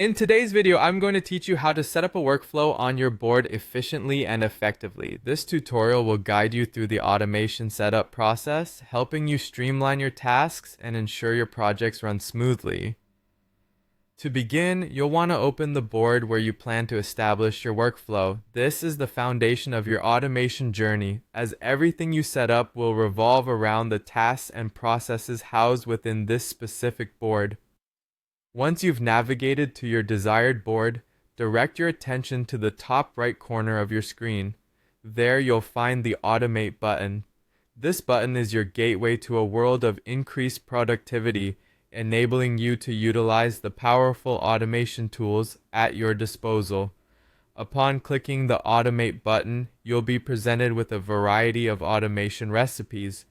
In today's video, I'm going to teach you how to set up a workflow on your board efficiently and effectively. This tutorial will guide you through the automation setup process, helping you streamline your tasks and ensure your projects run smoothly. To begin, you'll want to open the board where you plan to establish your workflow. This is the foundation of your automation journey, as everything you set up will revolve around the tasks and processes housed within this specific board. Once you've navigated to your desired board, direct your attention to the top right corner of your screen. There you'll find the Automate button. This button is your gateway to a world of increased productivity, enabling you to utilize the powerful automation tools at your disposal. Upon clicking the Automate button, you'll be presented with a variety of automation recipes.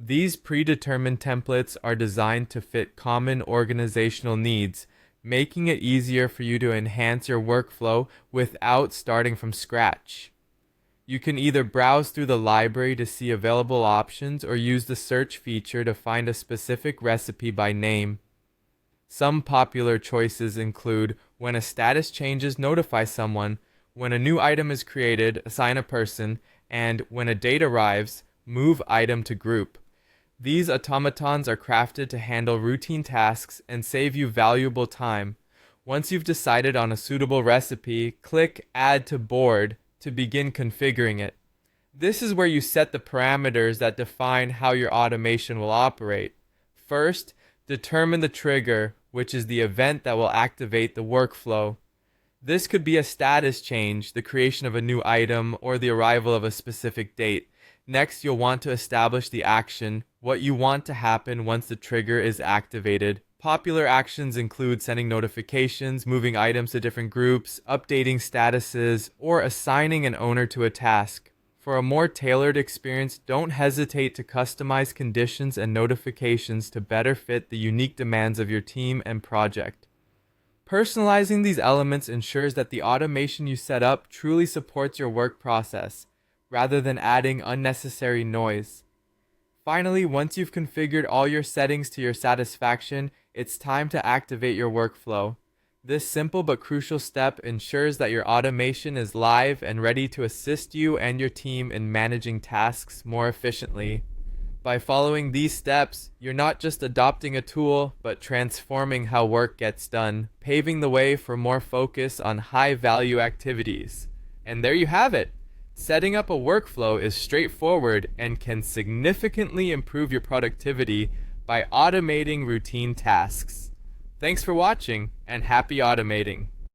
These predetermined templates are designed to fit common organizational needs, making it easier for you to enhance your workflow without starting from scratch. You can either browse through the library to see available options or use the search feature to find a specific recipe by name. Some popular choices include when a status changes, notify someone, when a new item is created, assign a person, and when a date arrives, move item to group. These automatons are crafted to handle routine tasks and save you valuable time. Once you've decided on a suitable recipe, click Add to Board to begin configuring it. This is where you set the parameters that define how your automation will operate. First, determine the trigger, which is the event that will activate the workflow. This could be a status change, the creation of a new item, or the arrival of a specific date. Next, you'll want to establish the action, what you want to happen once the trigger is activated. Popular actions include sending notifications, moving items to different groups, updating statuses, or assigning an owner to a task. For a more tailored experience, don't hesitate to customize conditions and notifications to better fit the unique demands of your team and project. Personalizing these elements ensures that the automation you set up truly supports your work process, rather than adding unnecessary noise. Finally, once you've configured all your settings to your satisfaction, it's time to activate your workflow. This simple but crucial step ensures that your automation is live and ready to assist you and your team in managing tasks more efficiently. By following these steps, you're not just adopting a tool, but transforming how work gets done, paving the way for more focus on high-value activities. And there you have it! Setting up a workflow is straightforward and can significantly improve your productivity by automating routine tasks. Thanks for watching, and happy automating!